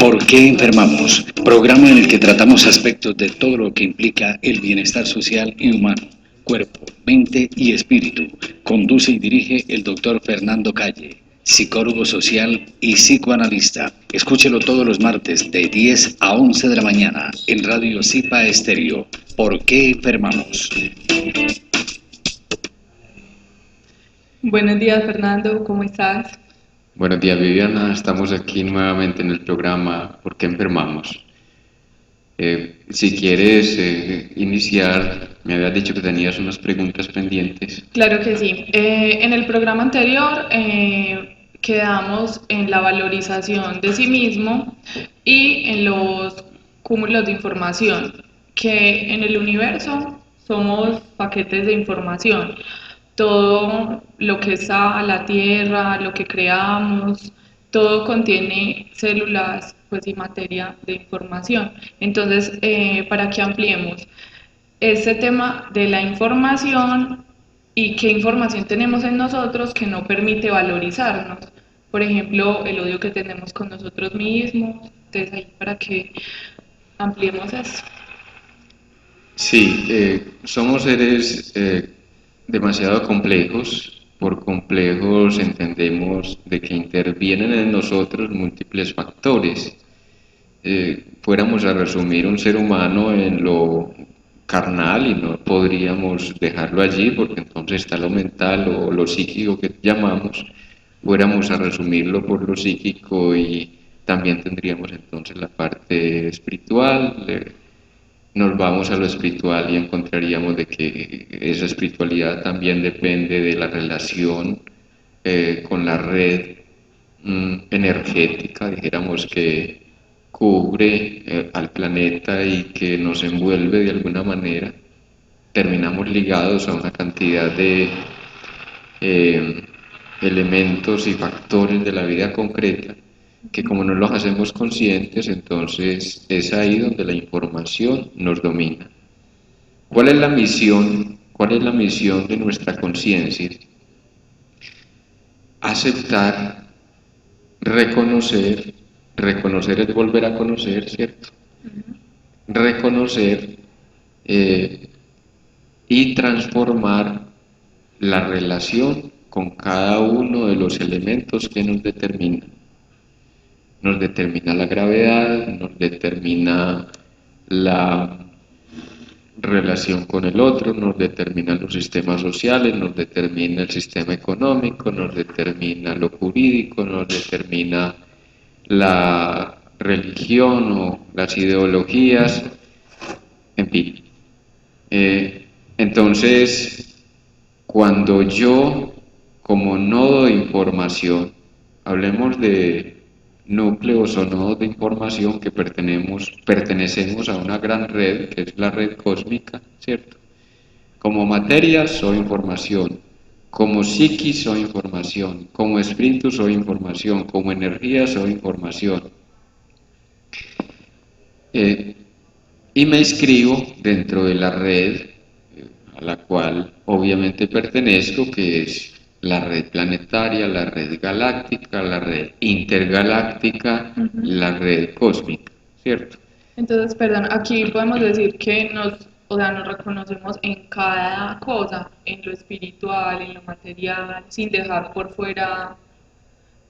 ¿Por qué enfermamos? Programa en el que tratamos aspectos de todo lo que implica el bienestar social y humano, cuerpo, mente y espíritu. Conduce y dirige el doctor Fernando Calle, psicólogo social y psicoanalista. Escúchelo todos los martes de 10 a 11 de la mañana en Radio Zipa Estéreo. ¿Por qué enfermamos? Buenos días, Fernando, ¿cómo estás? Buenos días, Viviana. Estamos aquí nuevamente en el programa ¿Por qué enfermamos? Si quieres iniciar, me habías dicho que tenías unas preguntas pendientes. Claro que sí. En el programa anterior quedamos en la valorización de sí mismo y en los cúmulos de información, que en el universo somos paquetes de información. Todo lo que está a la Tierra, lo que creamos, todo contiene células pues, y materia de información. Entonces, para que ampliemos este tema de la información y qué información tenemos en nosotros que no permite valorizarnos. Por ejemplo, el odio que tenemos con nosotros mismos. Entonces, ahí para que ampliemos eso. Sí, somos seres demasiado complejos. Por complejos entendemos de que intervienen en nosotros múltiples factores. Fuéramos a resumir un ser humano en lo carnal y no podríamos dejarlo allí porque entonces está lo mental o lo psíquico que llamamos, fuéramos a resumirlo por lo psíquico y también tendríamos entonces la parte espiritual. Nos vamos a lo espiritual y encontraríamos de que esa espiritualidad también depende de la relación con la red energética, dijéramos, que cubre al planeta y que nos envuelve de alguna manera. Terminamos ligados a una cantidad de eh, elementos y factores de la vida concreta que como no los hacemos conscientes, entonces es ahí donde la información nos domina. ¿Cuál es la misión? ¿Cuál es la misión de nuestra conciencia? Aceptar, reconocer, reconocer es volver a conocer, ¿cierto? Reconocer y transformar la relación con cada uno de los elementos que nos determinan. Nos determina la gravedad, nos determina la relación con el otro, nos determinan los sistemas sociales, nos determina el sistema económico, nos determina lo jurídico, nos determina la religión o las ideologías, en fin. Entonces, cuando yo, como nodo de información, hablemos de núcleos o nodos de información que pertenecemos a una gran red, que es la red cósmica, ¿cierto? Como materia soy información, como psiquis soy información, como espíritu soy información, como energía soy información. Y me inscribo dentro de la red a la cual obviamente pertenezco, que es la red planetaria, la red galáctica, la red intergaláctica, la red cósmica, ¿cierto? Entonces, perdón, aquí podemos decir que nos reconocemos en cada cosa, en lo espiritual, en lo material, sin dejar por fuera,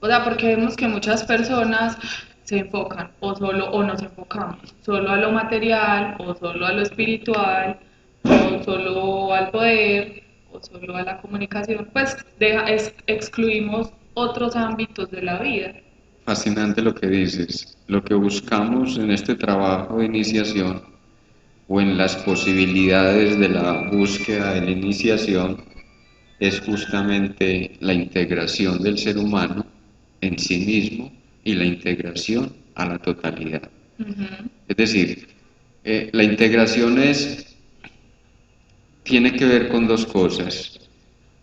porque vemos que muchas personas se enfocan o nos enfocamos solo a lo material, o solo a lo espiritual, o solo al poder, o solo a la comunicación, pues excluimos otros ámbitos de la vida. Fascinante lo que dices. Lo que buscamos en este trabajo de iniciación o en las posibilidades de la búsqueda de la iniciación es justamente la integración del ser humano en sí mismo y la integración a la totalidad. Es decir, la integración tiene que ver con dos cosas.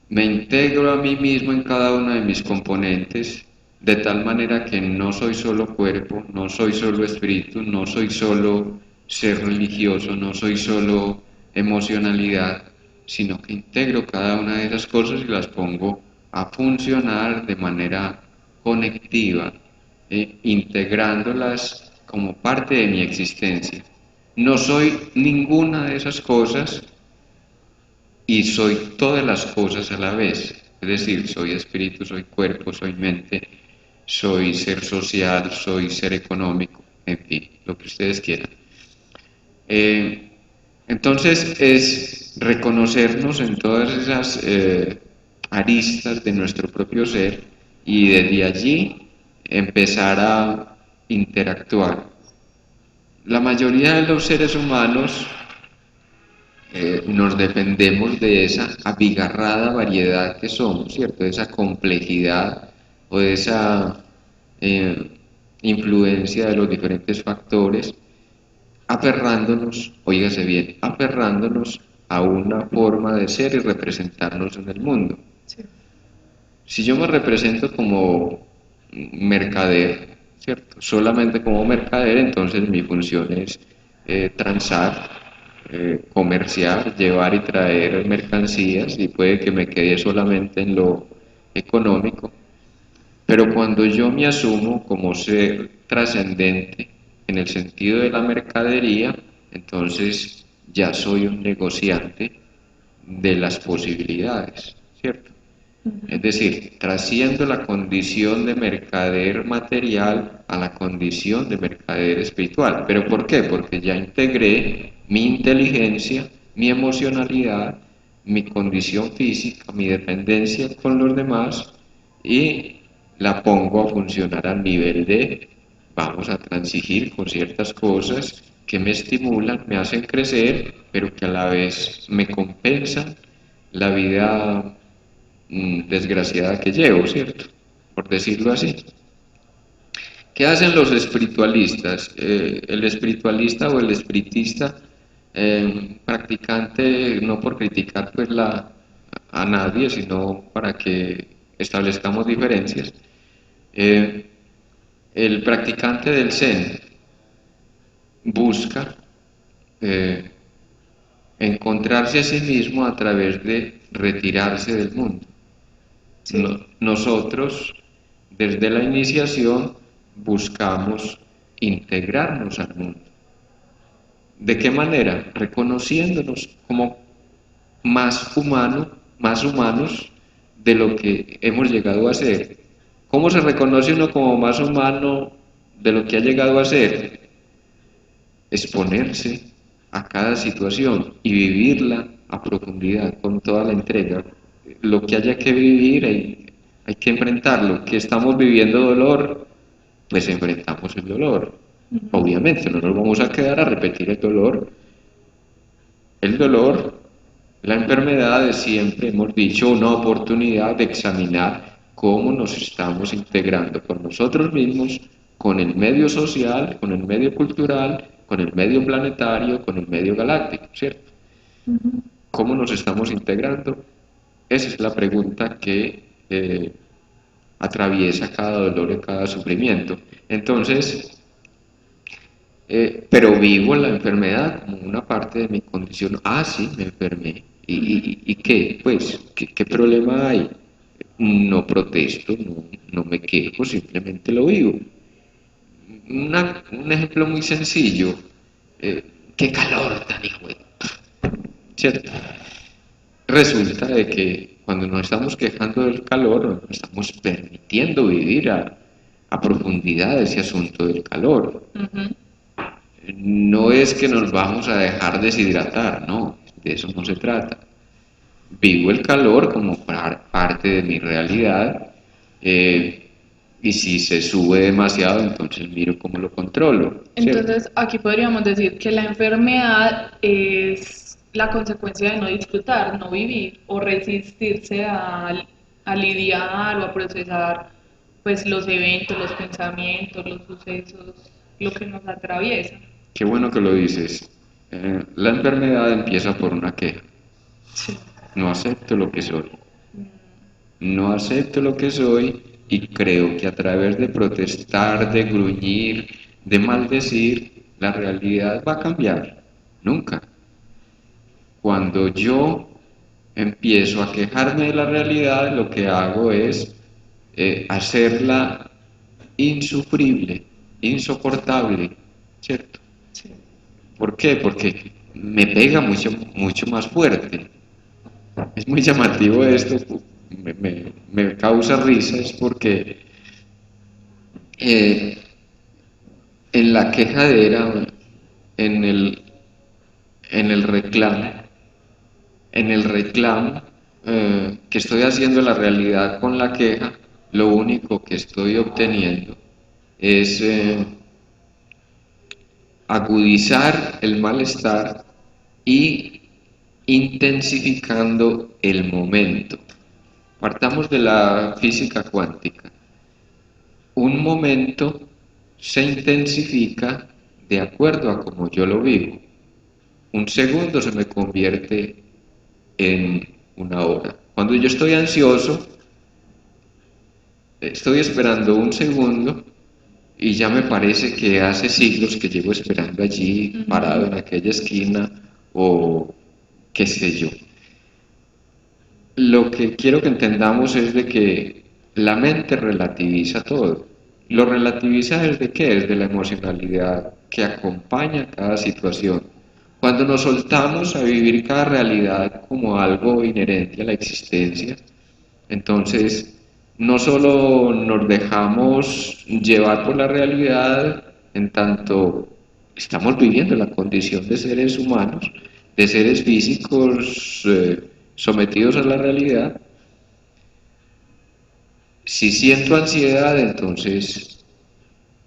Me integro a mí mismo en cada uno de mis componentes, de tal manera que no soy solo cuerpo, no soy solo espíritu, no soy solo ser religioso, no soy solo emocionalidad, sino que integro cada una de esas cosas y las pongo a funcionar de manera conectiva, integrándolas como parte de mi existencia. No soy ninguna de esas cosas y soy todas las cosas a la vez. Es decir, soy espíritu, soy cuerpo, soy mente, soy ser social, soy ser económico, en fin, lo que ustedes quieran. Eh, entonces es reconocernos en todas esas aristas de nuestro propio ser y desde allí empezar a interactuar. La mayoría de los seres humanos nos dependemos de esa abigarrada variedad que somos, ¿cierto? De esa complejidad o de esa eh, influencia de los diferentes factores, aferrándonos, oígase bien, aferrándonos a una forma de ser y representarnos en el mundo. Sí. Si yo me represento como mercader, ¿cierto? Solamente como mercader, entonces mi función es transar, comerciar, llevar y traer mercancías y puede que me quede solamente en lo económico. Pero cuando yo me asumo como ser trascendente en el sentido de la mercadería, entonces ya soy un negociante de las posibilidades, ¿cierto? Es decir, trasciendo la condición de mercader material a la condición de mercader espiritual. ¿Pero por qué? Porque ya integré mi inteligencia, mi emocionalidad, mi condición física, mi dependencia con los demás y la pongo a funcionar al nivel de vamos a transigir con ciertas cosas que me estimulan, me hacen crecer, pero que a la vez me compensan la vida desgraciada que llevo, ¿cierto? Por decirlo así. ¿Qué hacen los espiritualistas? El espiritualista o el espiritista practicante, no por criticar pues a nadie, sino para que establezcamos diferencias. Eh, el practicante del Zen busca eh, encontrarse a sí mismo a través de retirarse del mundo. Sí. Nosotros, desde la iniciación, buscamos integrarnos al mundo. ¿De qué manera? Reconociéndonos como más humanos de lo que hemos llegado a ser. ¿Cómo se reconoce uno como más humano de lo que ha llegado a ser? Exponerse a cada situación y vivirla a profundidad, con toda la entrega. Lo que haya que vivir hay que enfrentarlo. Que estamos viviendo dolor, pues enfrentamos el dolor. Obviamente no nos vamos a quedar a repetir el dolor. El dolor, la enfermedad es siempre, hemos dicho, una oportunidad de examinar cómo nos estamos integrando con nosotros mismos, con el medio social, con el medio cultural, con el medio planetario, con el medio galáctico, ¿cierto? ¿Cómo nos estamos integrando? Esa es la pregunta que atraviesa cada dolor y cada sufrimiento. Entonces, pero vivo la enfermedad como una parte de mi condición. Ah, sí, me enfermé. ¿Y qué? Pues, ¿qué problema hay? No protesto, no me quejo, simplemente lo vivo. Un ejemplo muy sencillo. ¿Qué calor tan hijo de... ¿Cierto? Resulta de que cuando nos estamos quejando del calor, nos estamos permitiendo vivir a profundidad ese asunto del calor. No es que nos vamos a dejar deshidratar, no, de eso no se trata. Vivo el calor como parte de mi realidad y si se sube demasiado, entonces miro cómo lo controlo, ¿cierto? Entonces, aquí podríamos decir que la enfermedad es la consecuencia de no disfrutar, no vivir o resistirse a lidiar o a procesar pues los eventos, los pensamientos, los sucesos, lo que nos atraviesa. Qué bueno que lo dices. La enfermedad empieza por una queja. Sí. No acepto lo que soy. No acepto lo que soy y creo que a través de protestar, de gruñir, de maldecir, la realidad va a cambiar. Nunca. Cuando yo empiezo a quejarme de la realidad, lo que hago es hacerla insufrible, insoportable, ¿cierto? Sí. ¿Por qué? Porque me pega mucho, mucho más fuerte. Es muy llamativo esto, me causa risas porque eh, en la quejadera, en el, en el reclamo, en el reclamo que estoy haciendo la realidad con la queja, lo único que estoy obteniendo es agudizar el malestar y intensificando el momento. Partamos de la física cuántica. Un momento se intensifica de acuerdo a como yo lo vivo. Un segundo se me convierte en una hora. Cuando yo estoy ansioso, estoy esperando un segundo y ya me parece que hace siglos que llevo esperando allí, parado en aquella esquina o qué sé yo. Lo que quiero que entendamos es de que la mente relativiza todo. Lo relativiza desde qué? Desde la emocionalidad que acompaña cada situación. Cuando nos soltamos a vivir cada realidad como algo inherente a la existencia, entonces no solo nos dejamos llevar por la realidad en tanto estamos viviendo la condición de seres humanos, de seres físicos sometidos a la realidad. Si siento ansiedad, entonces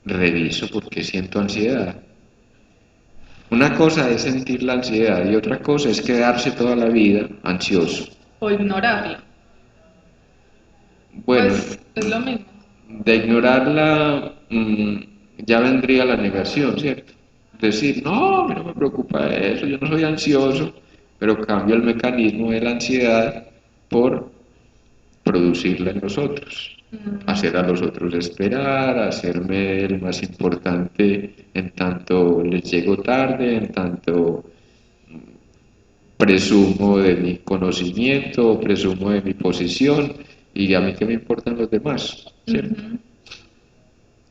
reviso por qué siento ansiedad. Una cosa es sentir la ansiedad y otra cosa es quedarse toda la vida ansioso. O ignorarla. Bueno, Pues es lo mismo. de ignorarla ya vendría la negación, ¿cierto? Decir, no, a mí no me preocupa eso, yo no soy ansioso, pero cambio el mecanismo de la ansiedad por producirla en los otros, hacer a los otros esperar, hacerme el más importante en tanto les llego tarde, en tanto presumo de mi conocimiento, presumo de mi posición y a mí qué me importan los demás, ¿cierto?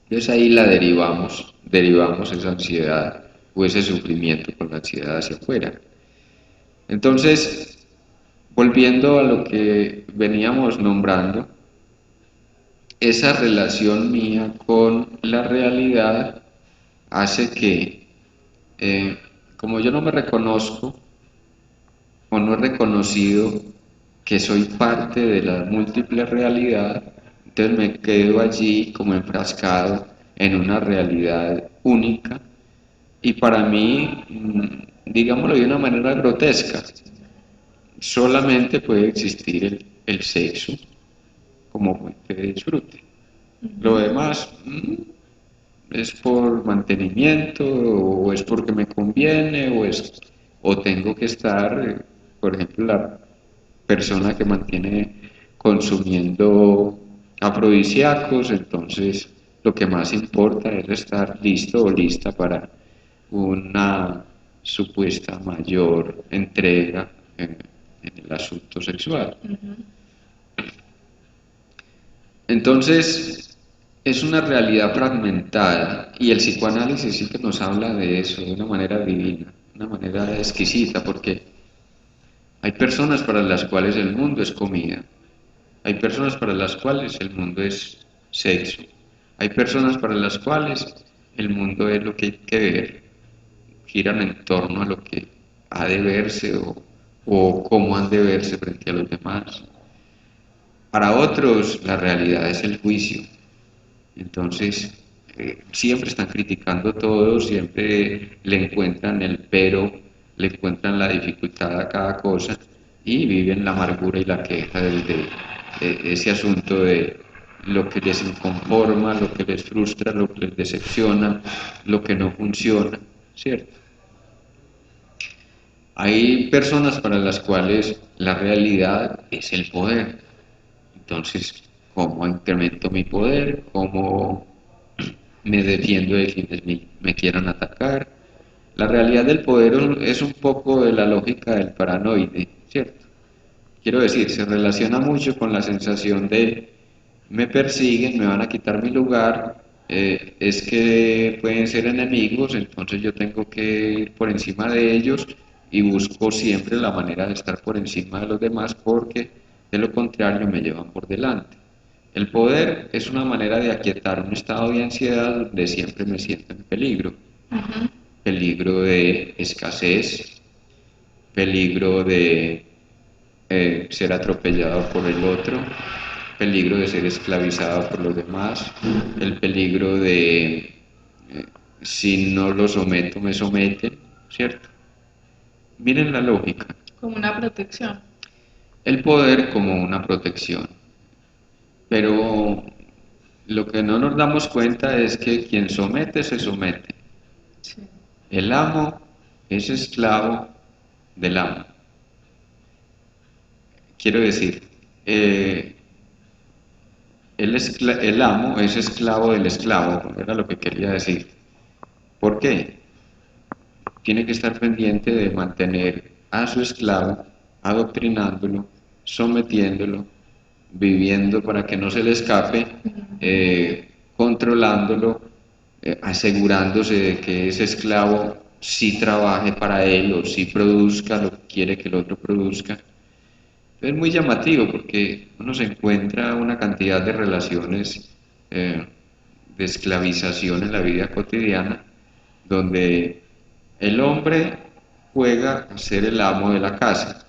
Entonces ahí la derivamos esa ansiedad o ese sufrimiento con la ansiedad hacia afuera. Entonces, volviendo a lo que veníamos nombrando, esa relación mía con la realidad hace que, como yo no me reconozco o no he reconocido que soy parte de la múltiple realidad, entonces me quedo allí como enfrascado en una realidad única y para mí, digámoslo de una manera grotesca, solamente puede existir el sexo como fuente de disfrute. Lo demás es por mantenimiento o es porque me conviene o tengo que estar, por ejemplo, la persona que mantiene consumiendo afrodisíacos, entonces lo que más importa es estar listo o lista para una supuesta mayor entrega en el asunto sexual. Entonces, es una realidad fragmentada y el psicoanálisis sí que nos habla de eso de una manera divina, de una manera exquisita, porque hay personas para las cuales el mundo es comida, hay personas para las cuales el mundo es sexo, hay personas para las cuales el mundo es lo que hay que ver, giran en torno a lo que ha de verse o cómo han de verse frente a los demás. Para otros la realidad es el juicio. Entonces, siempre están criticando todo, siempre le encuentran el pero, le encuentran la dificultad a cada cosa y viven la amargura y la queja de ese asunto de lo que les inconforma, lo que les frustra, lo que les decepciona, lo que no funciona, ¿cierto? Hay personas para las cuales la realidad es el poder. Entonces, ¿cómo incremento mi poder? ¿Cómo me defiendo de quienes me quieran atacar? La realidad del poder es un poco de la lógica del paranoide, ¿cierto? Quiero decir, se relaciona mucho con la sensación de me persiguen, me van a quitar mi lugar es que pueden ser enemigos, entonces yo tengo que ir por encima de ellos y busco siempre la manera de estar por encima de los demás porque de lo contrario me llevan por delante. El poder es una manera de aquietar un estado de ansiedad donde siempre me siento en peligro. Ujú. Peligro de escasez, peligro de ser atropellado por el otro, peligro de ser esclavizado por los demás, el peligro de si no lo someto me someten, ¿cierto? Miren la lógica. Como una protección. El poder como una protección. Pero lo que no nos damos cuenta es que quien somete se somete. Sí. El amo es esclavo del amo. Quiero decir, eh, el amo es esclavo del esclavo, era lo que quería decir. ¿Por qué? Tiene que estar pendiente de mantener a su esclavo, adoctrinándolo, sometiéndolo, viviendo para que no se le escape, controlándolo, asegurándose de que ese esclavo sí trabaje para él o sí produzca lo que quiere que el otro produzca. Es muy llamativo porque uno se encuentra una cantidad de relaciones de esclavización en la vida cotidiana donde el hombre juega a ser el amo de la casa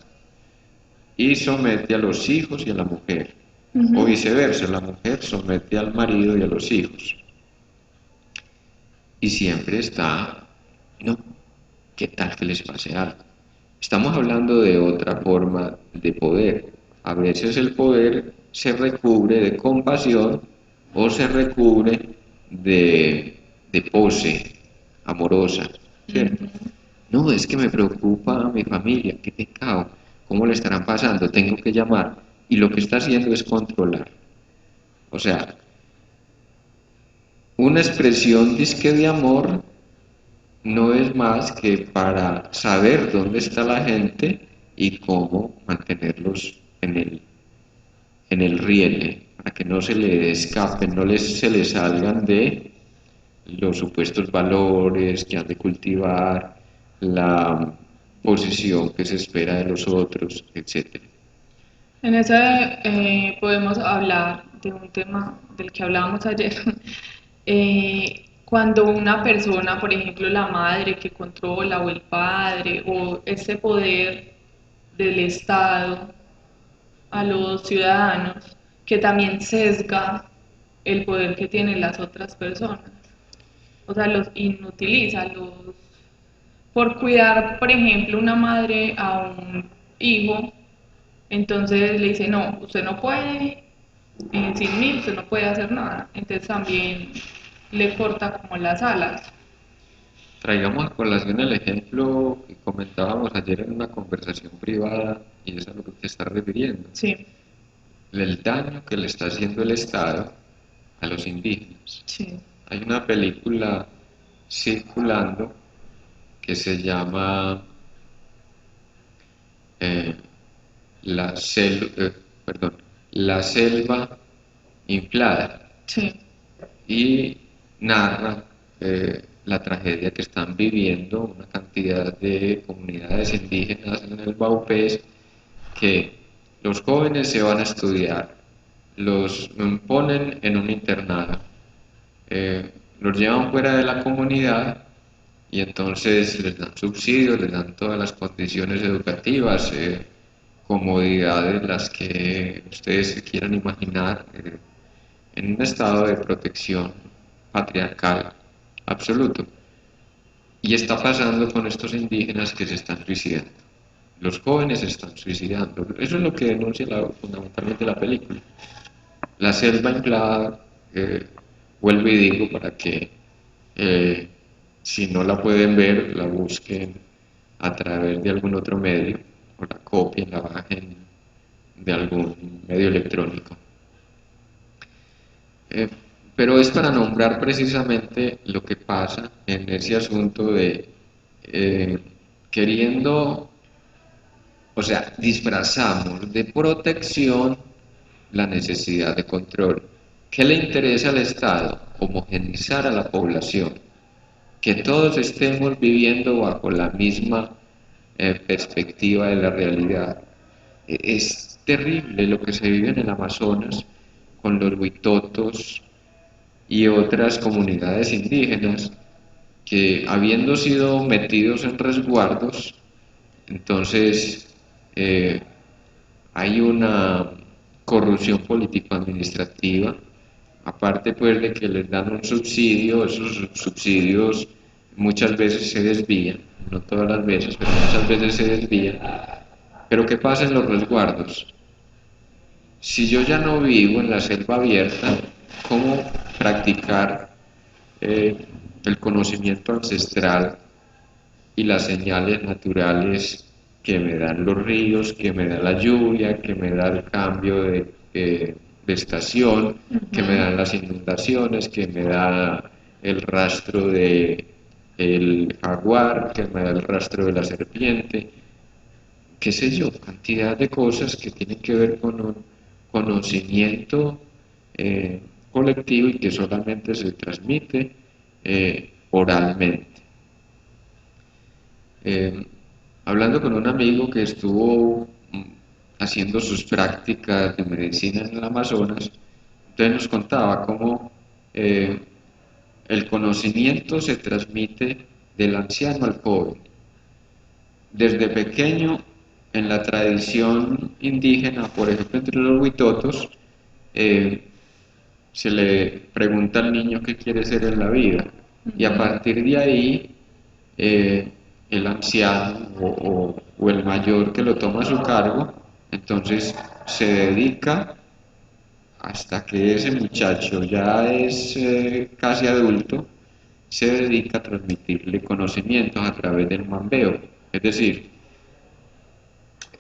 y somete a los hijos y a la mujer, o Ujú. viceversa, la mujer somete al marido y a los hijos. Y siempre está, no, ¿qué tal que les pase algo? Estamos hablando de otra forma de poder. A veces el poder se recubre de compasión o se recubre de pose amorosa, ¿cierto? Ujú. No, es que me preocupa a mi familia, qué pecado, cómo le estarán pasando, tengo que llamar. Y lo que está haciendo es controlar. O sea, una expresión disque de amor no es más que para saber dónde está la gente y cómo mantenerlos en el riel, para que no se le escapen, se les salgan de los supuestos valores que han de cultivar, la posición que se espera de los otros, etc. En ese podemos hablar de un tema del que hablábamos ayer. Cuando una persona, por ejemplo la madre que controla o el padre o ese poder del Estado a los ciudadanos, que también sesga el poder que tienen las otras personas. O sea, los inutiliza, los... Por cuidar, por ejemplo, una madre a un hijo, entonces le dice, no, usted no puede, sin mí usted no puede hacer nada. Entonces también le corta como las alas. Traigamos a colación el ejemplo que comentábamos ayer en una conversación privada y es a lo que te estás refiriendo. Sí, El daño que le está haciendo el Estado a los indígenas. sí. Hay una película circulando que se llama eh, la, sel- eh, perdón, La selva inflada Sí. y narra la tragedia que están viviendo una cantidad de comunidades indígenas en el Baupés, que los jóvenes se van a estudiar, los ponen en un internado, los llevan fuera de la comunidad y entonces les dan subsidios, les dan todas las condiciones educativas, comodidades, las que ustedes se quieran imaginar, en un estado de protección patriarcal absoluto. Y está pasando con estos indígenas que se están suicidando. Los jóvenes se están suicidando. Eso es lo que denuncia fundamentalmente la película. La selva inflada, vuelvo y digo para que eh, si no la pueden ver, la busquen a través de algún otro medio, o la copien, la bajen de algún medio electrónico. Eh, pero es para nombrar precisamente lo que pasa en ese asunto de eh, queriendo, o sea, disfrazamos de protección la necesidad de control. ¿Qué le interesa al Estado? homogeneizar a la población, que todos estemos viviendo bajo la misma perspectiva de la realidad. Es terrible lo que se vive en el Amazonas con los huitotos y otras comunidades indígenas que, habiendo sido metidos en resguardos, entonces hay una corrupción político-administrativa, aparte pues de que les dan un subsidio. Esos subsidios muchas veces se desvían, no todas las veces, pero muchas veces se desvían. Pero ¿qué pasa en los resguardos? Si yo ya no vivo en la selva abierta, ¿cómo practicar el conocimiento ancestral y las señales naturales que me dan los ríos, que me da la lluvia, que me da el cambio de estación, que me dan las inundaciones, que me da el rastro de el jaguar, que me da el rastro de la serpiente, qué sé yo, cantidad de cosas que tienen que ver con un conocimiento colectivo y que solamente se transmite oralmente? Hablando con un amigo que estuvo haciendo sus prácticas de medicina en el Amazonas, entonces nos contaba cómo el conocimiento se transmite del anciano al joven. Desde pequeño, en la tradición indígena, por ejemplo entre los huitotos, se le pregunta al niño qué quiere ser en la vida, y a partir de ahí el anciano o el mayor que lo toma a su cargo, entonces se dedica hasta que ese muchacho ya es casi adulto, se dedica a transmitirle conocimientos a través del mambeo, es decir,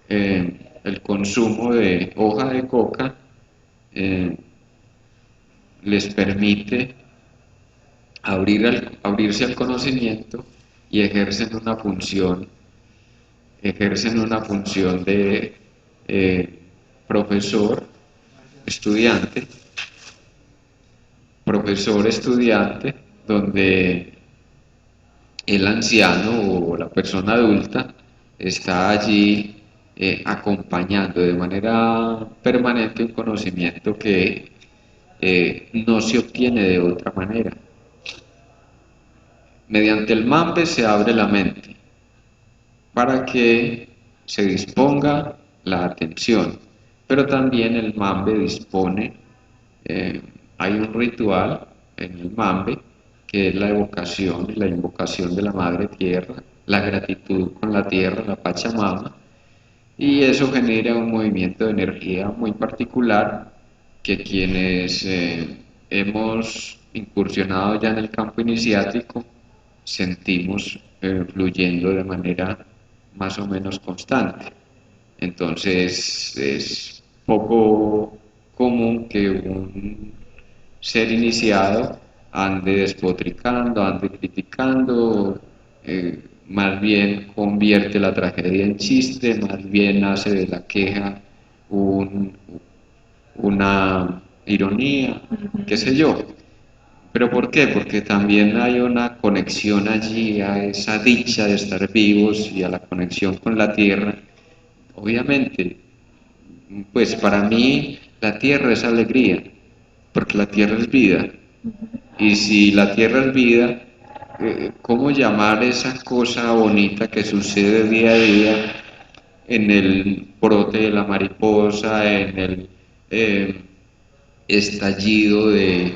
el consumo de hoja de coca eh, les permite abrirse al conocimiento y ejercen una función de profesor, estudiante, donde el anciano o la persona adulta está allí acompañando de manera permanente un conocimiento que no se obtiene de otra manera. Mediante el mambe se abre la mente para que se disponga la atención, pero también el mambe dispone, eh, hay un ritual en el mambe que es la evocación y la invocación de la Madre Tierra, la gratitud con la tierra, la Pachamama, y eso genera un movimiento de energía muy particular que quienes hemos incursionado ya en el campo iniciático sentimos fluyendo de manera más o menos constante. Entonces es poco común que un ser iniciado ande despotricando, ande criticando, más bien convierte la tragedia en chiste, más bien hace de la queja una ironía, qué sé yo. ¿Pero por qué? Porque también hay una conexión allí a esa dicha de estar vivos y a la conexión con la tierra. Obviamente, pues para mí la tierra es alegría, porque la tierra es vida. Y si la tierra es vida, ¿cómo llamar esa cosa bonita que sucede día a día en el brote de la mariposa, en el estallido de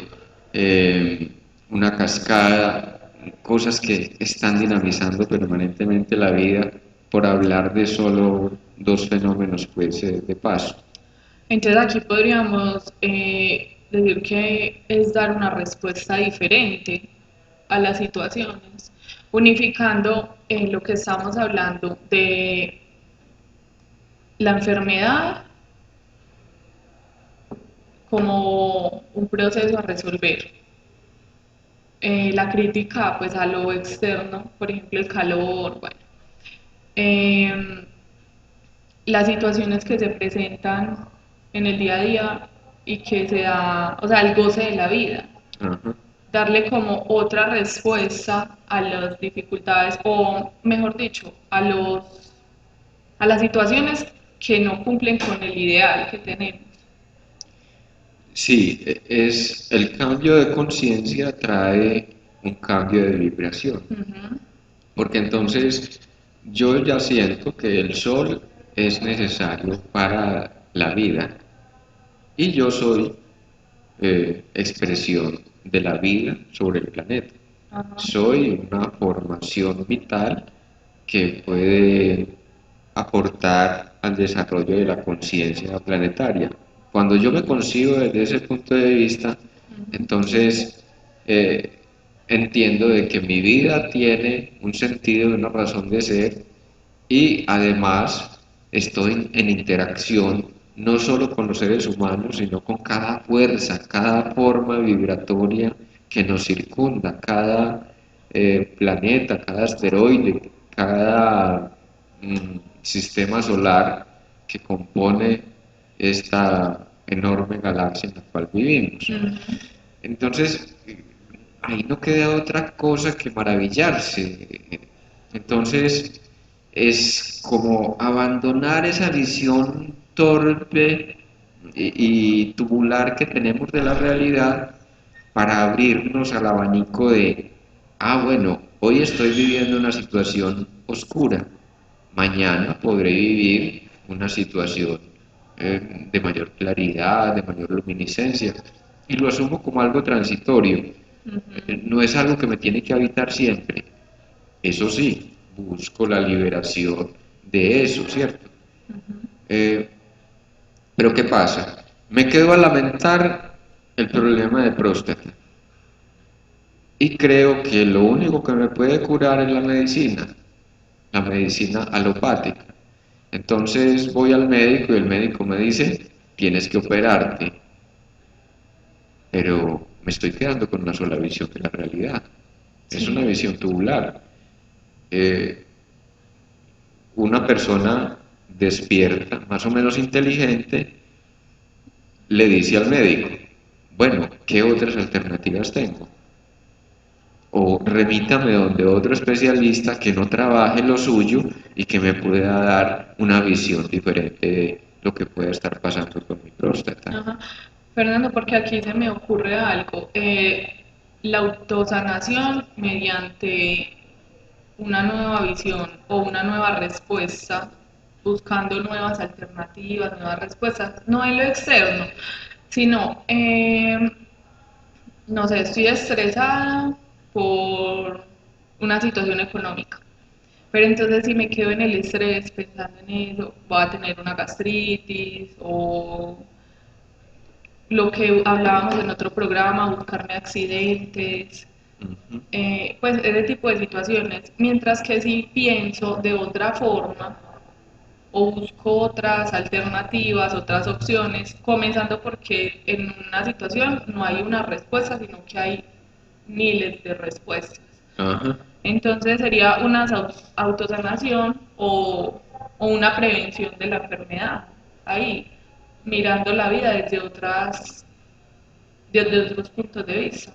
una cascada, cosas que están dinamizando permanentemente la vida, por hablar de solo dos fenómenos pues, de paso? Entonces aquí podríamos decir que es dar una respuesta diferente a las situaciones, unificando lo que estamos hablando de la enfermedad como un proceso a resolver. La crítica pues a lo externo, por ejemplo el calor, bueno, eh, las situaciones que se presentan en el día a día y que se da, o sea, el goce de la vida. Ajá. darle como otra respuesta a las dificultades o, mejor dicho, a las situaciones que no cumplen con el ideal que tenemos. Sí, es el cambio de conciencia trae un cambio de vibración, Ujú, porque entonces yo ya siento que el sol es necesario para la vida y yo soy expresión de la vida sobre el planeta. ajá, Soy una formación vital que puede aportar al desarrollo de la conciencia planetaria. Cuando yo me concibo desde ese punto de vista, ujú, entonces eh, entiendo de que mi vida tiene un sentido y una razón de ser y además estoy en interacción no solo con los seres humanos, sino con cada fuerza, cada forma vibratoria que nos circunda, cada planeta, cada asteroide, cada sistema solar que compone esta enorme galaxia en la cual vivimos. ujú. Entonces, ahí no queda otra cosa que maravillarse. Entonces, es como abandonar esa visión torpe y tubular que tenemos de la realidad para abrirnos al abanico de, bueno, hoy estoy viviendo una situación oscura, mañana podré vivir una situación de mayor claridad, de mayor luminiscencia, y lo asumo como algo transitorio. Ujú, No es algo que me tiene que habitar siempre. Eso sí, busco la liberación de eso, ¿cierto? ujú. Eh, pero ¿qué pasa? Me quedo a lamentar el problema de próstata y creo que lo único que me puede curar es la medicina alopática. Entonces voy al médico y el médico me dice, tienes que operarte, pero me estoy quedando con una sola visión de la realidad. Es una Sí. visión tubular. Eh, una persona despierta, más o menos inteligente, le dice al médico, bueno, ¿qué otras alternativas tengo? O remítame donde otro especialista que no trabaje lo suyo y que me pueda dar una visión diferente de lo que pueda estar pasando con mi próstata. Ajá. Fernando, porque aquí se me ocurre algo. La autosanación mediante una nueva visión o una nueva respuesta, buscando nuevas alternativas, nuevas respuestas, no en lo externo, sino, no sé, estoy estresada por una situación económica. Pero entonces si me quedo en el estrés pensando en eso, voy a tener una gastritis o lo que hablábamos en otro programa, buscarme accidentes, Ujú. pues ese tipo de situaciones. Mientras que si pienso de otra forma o busco otras alternativas, otras opciones, comenzando porque en una situación no hay una respuesta, sino que hay miles de respuestas. Ajá. Entonces sería una autosanación o una prevención de la enfermedad. Ahí, mirando la vida desde otros puntos de vista.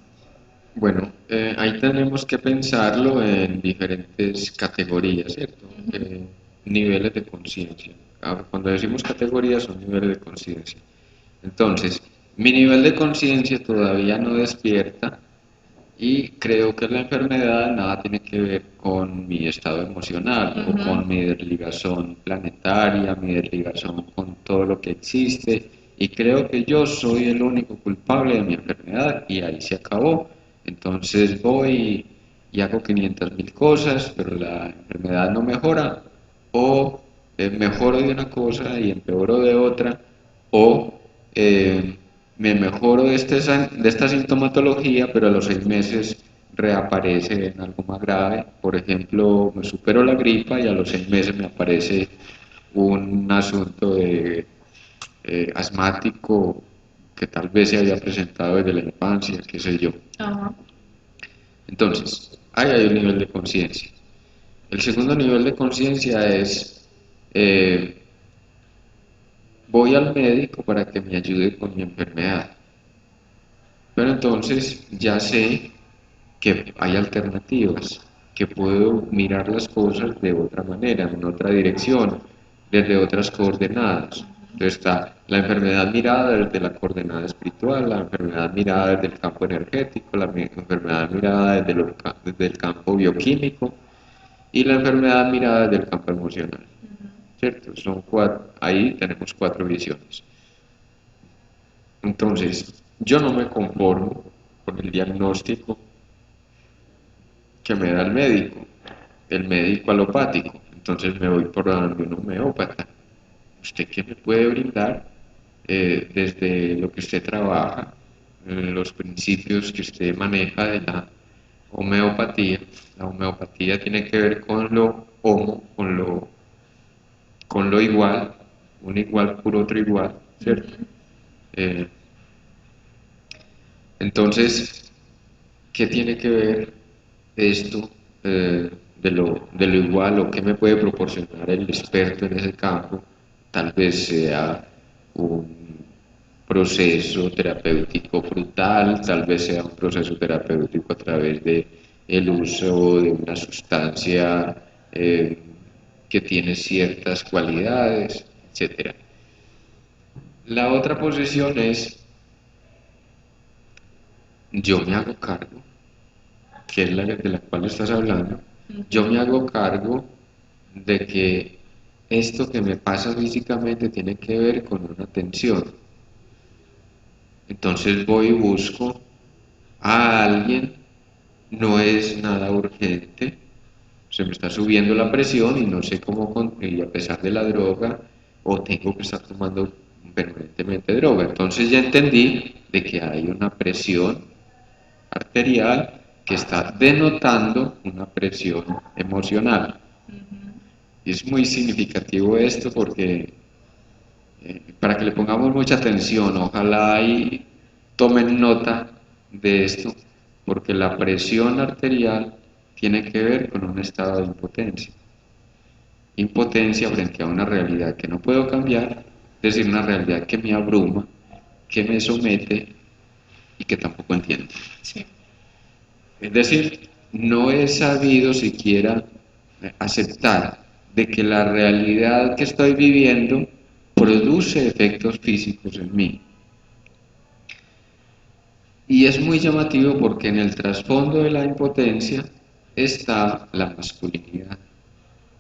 Bueno, ahí tenemos que pensarlo en diferentes categorías, ¿cierto? Ujú, Niveles de conciencia. Cuando decimos categorías son niveles de conciencia. Entonces, mi nivel de conciencia todavía no despierta y creo que la enfermedad nada tiene que ver con mi estado emocional o ujú. con mi desligación planetaria, mi desligación con todo lo que existe. Y creo que yo soy el único culpable de mi enfermedad y ahí se acabó. Entonces voy y hago 500.000 cosas, pero la enfermedad no mejora. O mejoro de una cosa y empeoro de otra. O me mejoro de esta sintomatología, pero a los 6 meses reaparece en algo más grave. Por ejemplo, me supero la gripa y a los 6 meses me aparece un asunto de, asmático que tal vez se había presentado desde la infancia, qué sé yo. Ajá. Entonces, ahí hay un nivel de conciencia. El segundo nivel de conciencia es, eh, voy al médico para que me ayude con mi enfermedad. Pero entonces ya sé que hay alternativas, que puedo mirar las cosas de otra manera, en otra dirección, desde otras coordenadas. Entonces está la enfermedad mirada desde la coordenada espiritual, la enfermedad mirada desde el campo energético, la enfermedad mirada desde el campo bioquímico y la enfermedad mirada desde el campo emocional. ¿Cierto? Son cuatro, ahí tenemos cuatro visiones. Entonces, yo no me conformo con el diagnóstico que me da el médico alopático. Entonces me voy por donde un homeópata. ¿Usted qué me puede brindar desde lo que usted trabaja, los principios que usted maneja de la homeopatía? La homeopatía tiene que ver con lo homo, con lo igual, un igual por otro igual, ¿cierto? Eh, entonces, ¿qué tiene que ver esto de lo igual o qué me puede proporcionar el experto en ese campo? Tal vez sea un proceso terapéutico frutal, tal vez sea un proceso terapéutico a través de el uso de una sustancia que tiene ciertas cualidades, etcétera. La otra posición es yo me hago cargo, que es la de la cual estás hablando, yo me hago cargo de que esto que me pasa físicamente tiene que ver con una tensión. Entonces voy y busco a alguien, no es nada urgente, se me está subiendo la presión y no sé cómo, y a pesar de la droga, o tengo que estar tomando permanentemente droga. Entonces ya entendí de que hay una presión arterial que está denotando una presión emocional. Y es muy significativo esto porque para que le pongamos mucha atención, ojalá y tomen nota de esto, porque la presión arterial tiene que ver con un estado de impotencia. Impotencia frente a una realidad que no puedo cambiar, es decir, una realidad que me abruma, que me somete y que tampoco entiendo. Sí. Es decir, no he sabido siquiera aceptar de que la realidad que estoy viviendo produce efectos físicos en mí. Y es muy llamativo porque en el trasfondo de la impotencia está la masculinidad.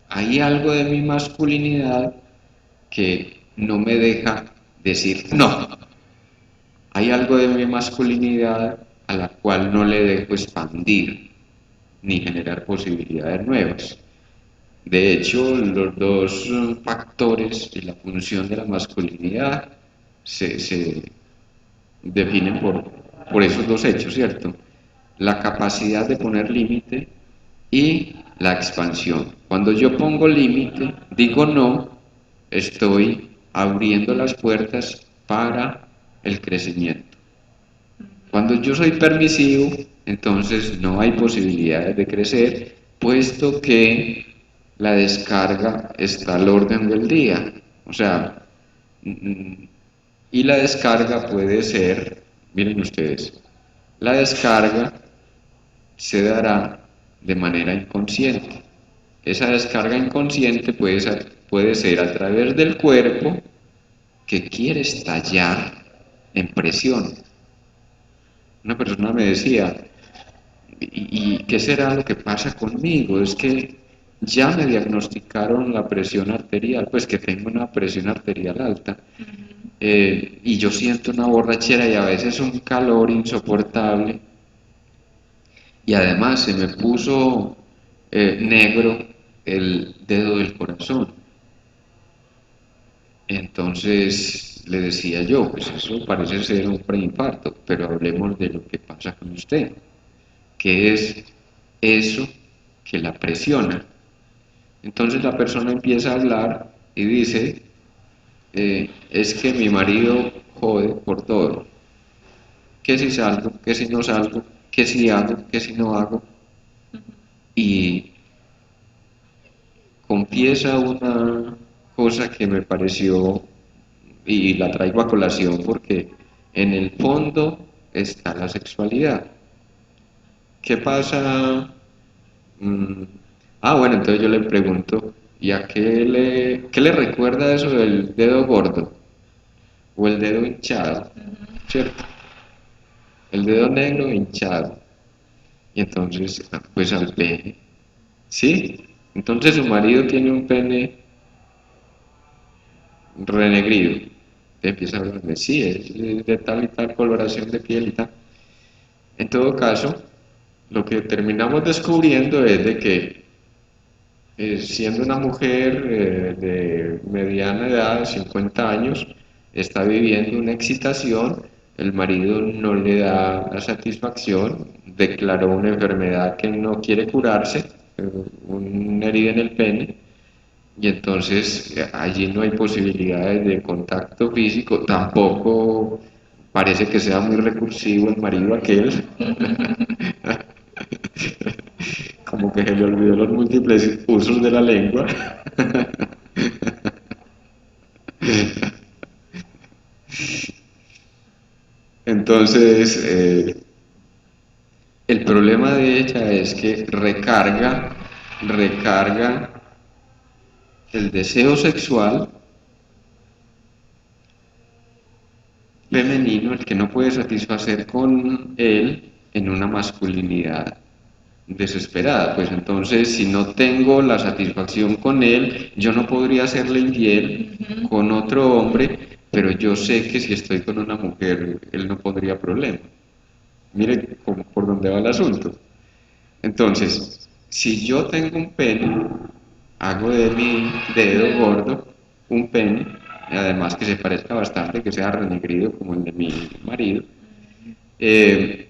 Hay algo de mi masculinidad que no me deja decir no. Hay algo de mi masculinidad a la cual no le dejo expandir ni generar posibilidades nuevas. De hecho, los dos factores y la función de la masculinidad se definen por esos dos hechos, ¿cierto? La capacidad de poner límite y la expansión. Cuando yo pongo límite, digo no, estoy abriendo las puertas para el crecimiento. Cuando yo soy permisivo, entonces no hay posibilidades de crecer, puesto que la descarga está al orden del día. O sea, y la descarga puede ser, miren ustedes, la descarga se dará de manera inconsciente. Esa descarga inconsciente puede ser a través del cuerpo que quiere estallar en presión. Una persona me decía, ¿y qué será lo que pasa conmigo? Es que ya me diagnosticaron la presión arterial, pues que tengo una presión arterial alta, y yo siento una borrachera y a veces un calor insoportable, y además se me puso negro el dedo del corazón. Entonces le decía yo, pues eso parece ser un preinfarto, pero hablemos de lo que pasa con usted, que es eso que la presiona. Entonces la persona empieza a hablar y dice, es que mi marido jode por todo, que si salgo, que si no salgo, que si hago, que si no hago, y confiesa una cosa que me pareció, y la traigo a colación porque en el fondo está la sexualidad. ¿Qué pasa? Mm, bueno, entonces yo le pregunto, ¿y a qué le recuerda eso del dedo gordo o el dedo hinchado? ¿Cierto? El dedo negro hinchado. Y entonces, pues al pene. ¿Sí? Entonces su marido tiene un pene renegrido. Te empieza a hablar de sí, es de tal y tal coloración de piel y tal. En todo caso, lo que terminamos descubriendo es de que siendo una mujer de mediana edad, 50 años, está viviendo una excitación, el marido no le da la satisfacción, declaró una enfermedad que no quiere curarse, una herida en el pene, y entonces allí no hay posibilidades de contacto físico, tampoco parece que sea muy recursivo el marido aquel, como que se le olvidó los múltiples usos de la lengua. Entonces, el problema de ella es que recarga el deseo sexual femenino, el que no puede satisfacer con él, en una masculinidad desesperada. Pues entonces, si no tengo la satisfacción con él, yo no podría serle infiel con otro hombre, pero yo sé que si estoy con una mujer, él no pondría problema. Mire por dónde va el asunto. Entonces, si yo tengo un pene, hago de mi dedo gordo un pene, y además que se parezca bastante, que sea renegrido como el de mi marido, eh,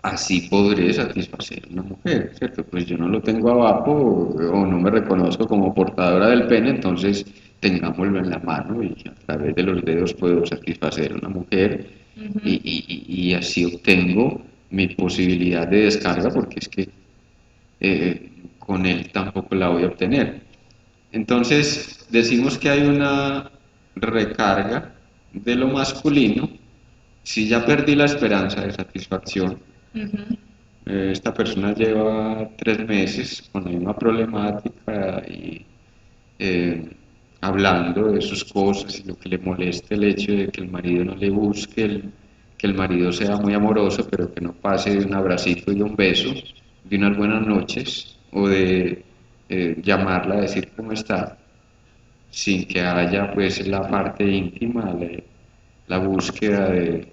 así podré satisfacer a una mujer, ¿cierto? Pues yo no lo tengo abajo o no me reconozco como portadora del pene, entonces tengámoslo en la mano y a través de los dedos puedo satisfacer a una mujer y así obtengo mi posibilidad de descarga porque es que con él tampoco la voy a obtener. Entonces decimos que hay una recarga de lo masculino. Si ya perdí la esperanza de satisfacción, esta persona lleva 3 meses con la misma problemática y eh, hablando de sus cosas y lo que le molesta el hecho de que el marido no le busque, que el marido sea muy amoroso, pero que no pase de un abracito y de un beso, de unas buenas noches o de llamarla a decir cómo está, sin que haya pues la parte íntima, la búsqueda de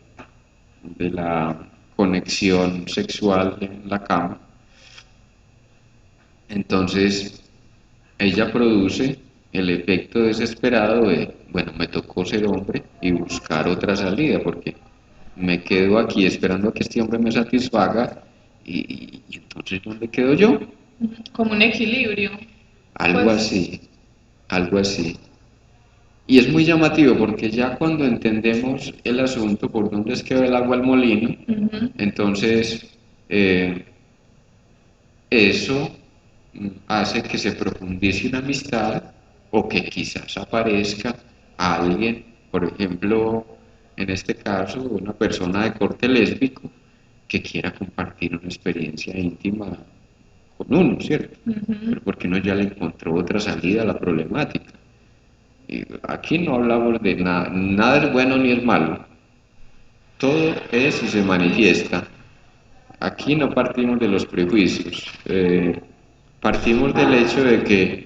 la conexión sexual en la cama. Entonces, ella produce el efecto desesperado de, bueno, me tocó ser hombre y buscar otra salida, porque me quedo aquí esperando a que este hombre me satisfaga y entonces ¿dónde quedo yo? Como un equilibrio. Algo Pues, así, algo así. Y es muy llamativo porque ya cuando entendemos el asunto, por dónde es que va el agua al molino, entonces eh, eso hace que se profundice una amistad o que quizás aparezca alguien, por ejemplo, en este caso, una persona de corte lésbico que quiera compartir una experiencia íntima con uno, ¿cierto? Pero porque uno ya le encontró otra salida a la problemática. Y aquí no hablamos de nada, nada es bueno ni es malo, todo es y se manifiesta. Aquí no partimos de los prejuicios, partimos del hecho de que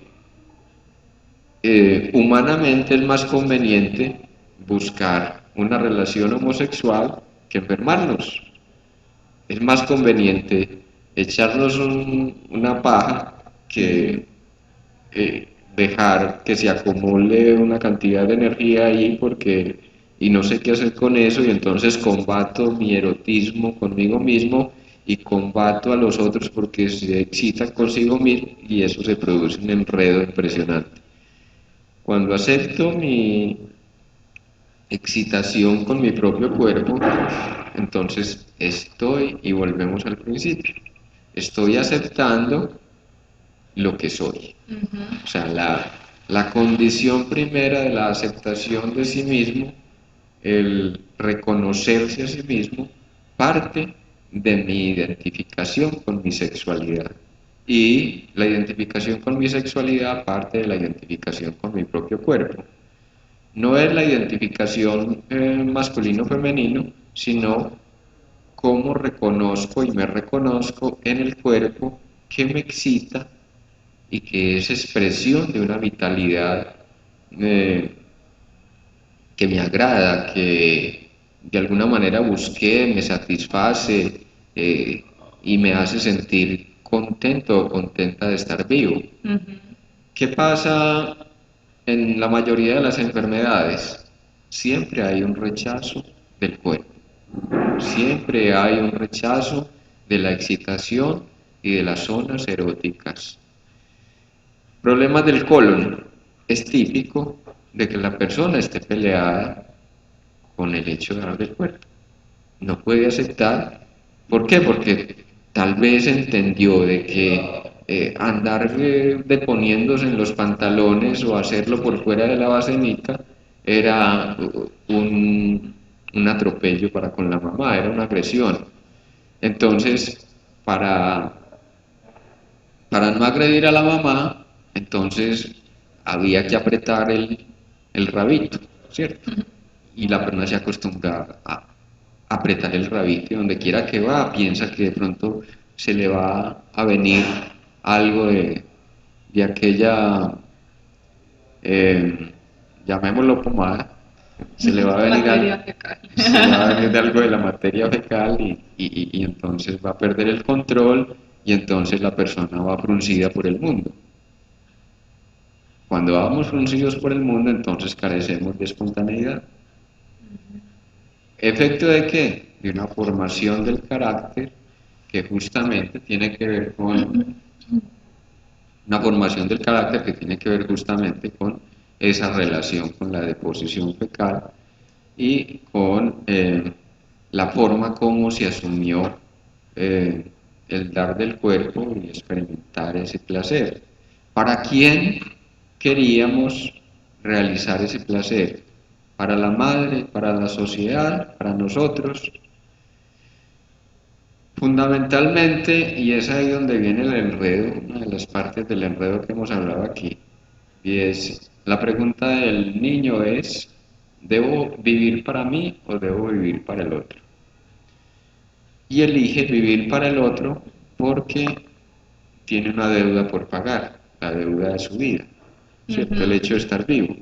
humanamente es más conveniente buscar una relación homosexual que enfermarnos. Es más conveniente echarnos una paja que dejar que se acumule una cantidad de energía ahí porque y no sé qué hacer con eso y entonces combato mi erotismo conmigo mismo y combato a los otros porque se excitan consigo mismo y eso se produce un enredo impresionante. Cuando acepto mi excitación con mi propio cuerpo, entonces estoy, y volvemos al principio, estoy aceptando lo que soy. O sea, la condición primera de la aceptación de sí mismo, el reconocerse a sí mismo parte de mi identificación con mi sexualidad. Y la identificación con mi sexualidad parte de la identificación con mi propio cuerpo. No es la identificación masculino-femenino, sino cómo reconozco y me reconozco en el cuerpo que me excita y que es expresión de una vitalidad que me agrada, que de alguna manera busqué, me satisface y me hace sentir contento o contenta de estar vivo. ¿Qué pasa en la mayoría de las enfermedades? Siempre hay un rechazo del cuerpo, siempre hay un rechazo de la excitación y de las zonas eróticas. Problemas del colon. Es típico de que la persona esté peleada con el hecho de hablar del cuerpo. No puede aceptar. ¿Por qué? Porque tal vez entendió de que andar deponiéndose en los pantalones o hacerlo por fuera de la basenica era un atropello para con la mamá, era una agresión. Entonces, para no agredir a la mamá, entonces había que apretar el rabito, ¿cierto? Y la persona se acostumbra a apretar el rabito y donde quiera que va piensa que de pronto se le va a venir algo de aquella, llamémoslo pomada, se le va a venir Materia fecal. se le va a venir de algo de la materia fecal y entonces va a perder el control y entonces la persona va fruncida por el mundo. Cuando vamos fruncidos por el mundo, entonces carecemos de espontaneidad. ¿Efecto de qué? De una formación del carácter que justamente tiene que ver con una formación del carácter que tiene que ver justamente con esa relación con la deposición fecal y con la forma como se asumió el dar del cuerpo y experimentar ese placer. ¿Para quién queríamos realizar ese placer? ¿Para la madre, para la sociedad, para nosotros? Fundamentalmente, y es ahí donde viene el enredo, una de las partes del enredo que hemos hablado aquí, y es, la pregunta del niño es, ¿debo vivir para mí o debo vivir para el otro? Y elige vivir para el otro porque tiene una deuda por pagar, la deuda de su vida, ¿cierto? El hecho de estar vivo.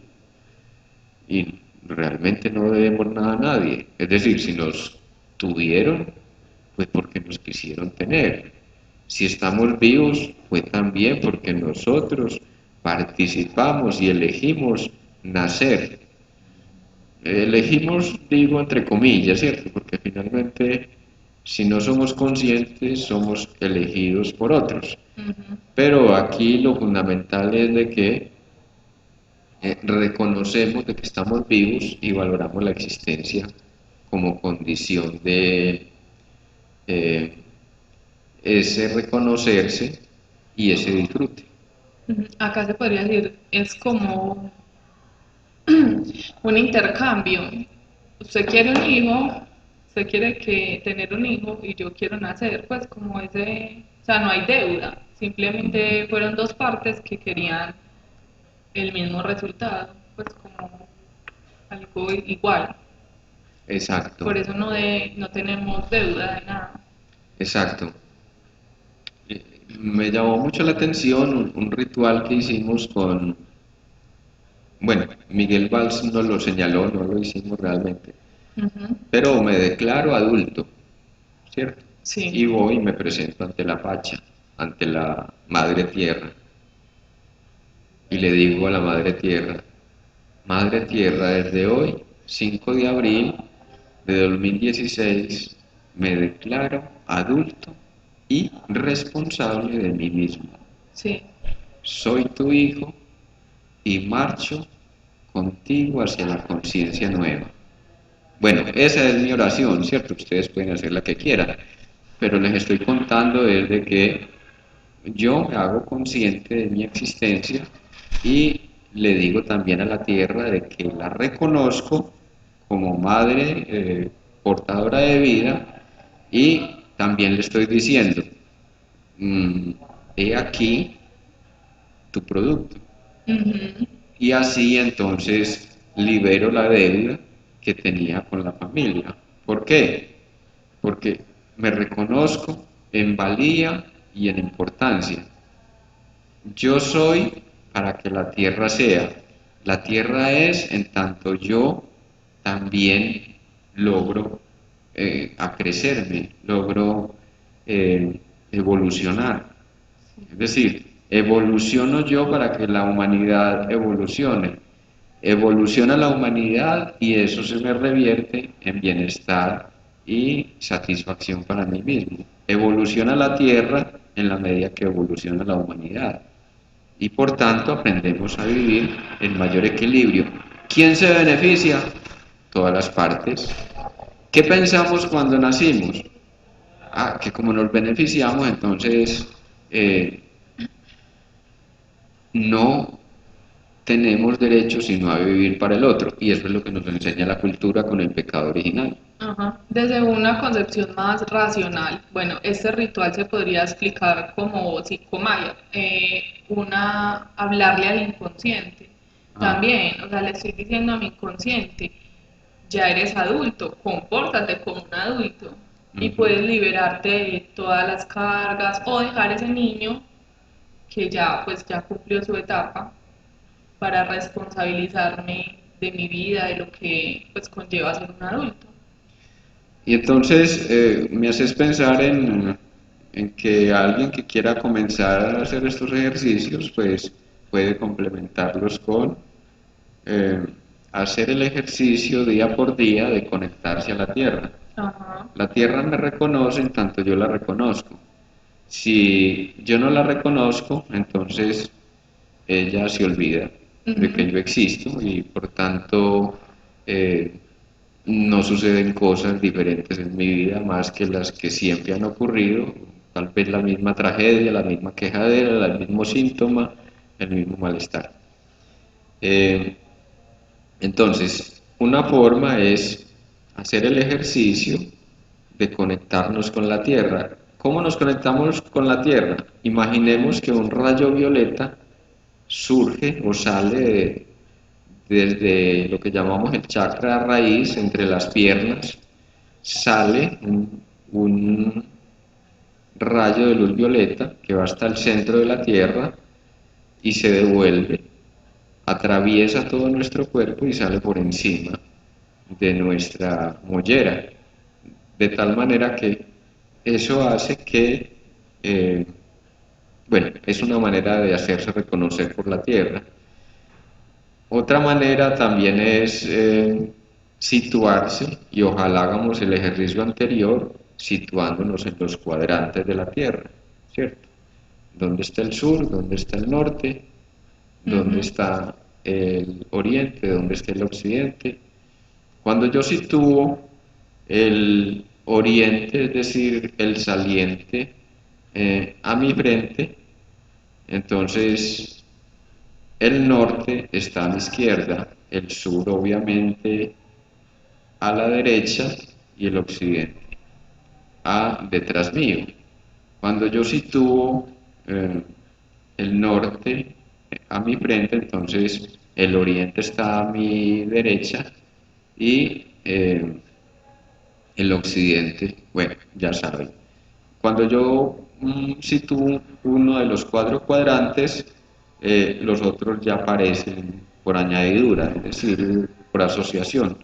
Y realmente no debemos nada a nadie. Es decir, si nos tuvieron, pues porque nos quisieron tener. Si estamos vivos, fue también porque nosotros participamos y elegimos nacer. Elegimos, digo entre comillas, ¿cierto? Porque finalmente, si no somos conscientes, somos elegidos por otros. Pero aquí lo fundamental es de que reconocemos de que estamos vivos y valoramos la existencia como condición de ese reconocerse y ese disfrute. Acá se podría decir, es como un intercambio. Usted quiere un hijo, usted quiere tener un hijo y yo quiero nacer, pues como ese, o sea, no hay deuda, simplemente fueron dos partes que querían el mismo resultado, pues como algo igual. Exacto, Por eso no tenemos deuda de nada. exacto. Me llamó mucho la atención un ritual que hicimos con, bueno, Miguel Valls nos lo señaló, no lo hicimos realmente, pero me declaro adulto, ¿cierto? Sí. Y voy y me presento ante la Pacha, ante la Madre Tierra, y le digo a la Madre Tierra, desde hoy, 5 de abril de 2016, me declaro adulto y responsable de mí mismo. Sí. Soy tu hijo y marcho contigo hacia la conciencia nueva. Bueno, esa es mi oración, ¿cierto? Ustedes pueden hacer la que quieran, pero les estoy contando desde que yo me hago consciente de mi existencia y le digo también a la tierra de que la reconozco como madre portadora de vida, y también le estoy diciendo, mm, he aquí tu producto. Ujú. Y así entonces libero la deuda que tenía con la familia. ¿Por qué? Porque me reconozco en valía y en importancia. Yo soy para que la tierra sea. La tierra es en tanto yo también logro acrecerme, logro evolucionar. Es decir, evoluciono yo para que la humanidad evolucione. Evoluciona la humanidad y eso se me revierte en bienestar y satisfacción para mí mismo. Evoluciona la Tierra en la medida que evoluciona la humanidad. Y por tanto aprendemos a vivir en mayor equilibrio. ¿Quién se beneficia? Todas las partes. ¿Qué pensamos cuando nacimos? Ah, que como nos beneficiamos, entonces no tenemos derecho sino a vivir para el otro. Y eso es lo que nos enseña la cultura con el pecado original. Ajá. Desde una concepción más racional, bueno, este ritual se podría explicar como psicomaya, hablarle al inconsciente. Ah, También, o sea, le estoy diciendo a mi inconsciente, ya eres adulto, compórtate como un adulto y ujú. puedes liberarte de todas las cargas o dejar ese niño que ya pues ya cumplió su etapa para responsabilizarme de mi vida, de lo que pues conlleva ser un adulto. Y entonces me haces pensar en que alguien que quiera comenzar a hacer estos ejercicios, pues puede complementarlos con eh, hacer el ejercicio día por día de conectarse a la tierra. Ajá. La tierra me reconoce en tanto yo la reconozco. Si yo no la reconozco, entonces ella se olvida de que Ujú. yo existo y por tanto eh, no suceden cosas diferentes en mi vida más que las que siempre han ocurrido, tal vez la misma tragedia, la misma quejadera, el mismo síntoma, el mismo malestar. Eh, entonces, una forma es hacer el ejercicio de conectarnos con la Tierra. ¿Cómo nos conectamos con la Tierra? Imaginemos que un rayo violeta surge o sale desde lo que llamamos el chakra raíz, entre las piernas, sale un rayo de luz violeta que va hasta el centro de la Tierra y se devuelve, atraviesa todo nuestro cuerpo y sale por encima de nuestra mollera, de tal manera que eso hace que, eh, bueno, es una manera de hacerse reconocer por la Tierra. Otra manera también es situarse, y ojalá hagamos el ejercicio anterior, situándonos en los cuadrantes de la Tierra, ¿cierto? ¿Dónde está el sur? ¿Dónde está el norte? ¿Dónde Ujú. está el oriente? ¿Dónde está el occidente? Cuando yo sitúo el oriente, es decir, el saliente, a mi frente, entonces el norte está a mi izquierda, el sur obviamente a la derecha y el occidente detrás mío. Cuando yo sitúo eh, el norte a mi frente, entonces el oriente está a mi derecha y el occidente, bueno, ya saben. Cuando yo sitúo uno de los cuatro cuadrantes, los otros ya aparecen por añadidura, es decir, por asociación.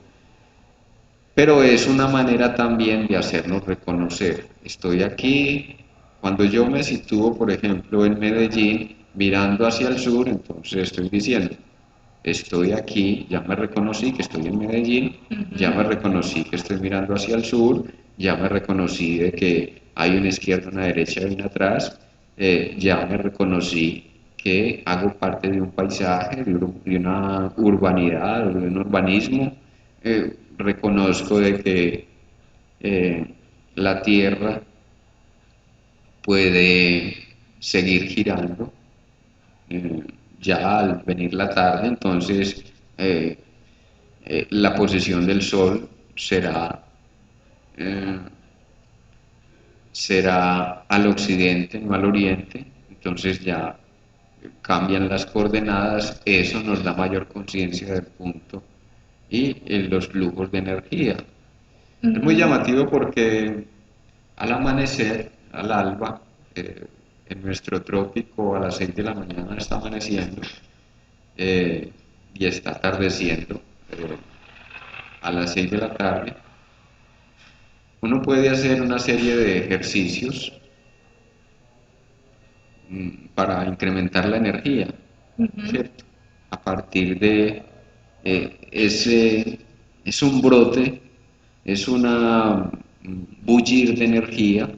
Pero es una manera también de hacernos reconocer. Estoy aquí, cuando yo me sitúo, por ejemplo, en Medellín, mirando hacia el sur, entonces estoy diciendo, estoy aquí, ya me reconocí que estoy en Medellín, ya me Ujú. reconocí que estoy mirando hacia el sur, ya me reconocí de que hay una izquierda, una derecha y una atrás, ya me reconocí que hago parte de un paisaje, de una urbanidad, de un urbanismo, reconozco de que la Tierra puede seguir girando, eh, ya al venir la tarde, entonces La posición del Sol eh, será al occidente, no al oriente, entonces ya cambian las coordenadas, eso nos da mayor conciencia del punto y los flujos de energía. Es muy Ujú. llamativo porque al amanecer, al alba, en nuestro trópico a las 6 de la mañana está amaneciendo eh, y está atardeciendo a las 6 de la tarde. Uno puede hacer una serie de ejercicios para incrementar la energía, Ujú. ¿cierto? A partir de es un brote, es una bullir de energía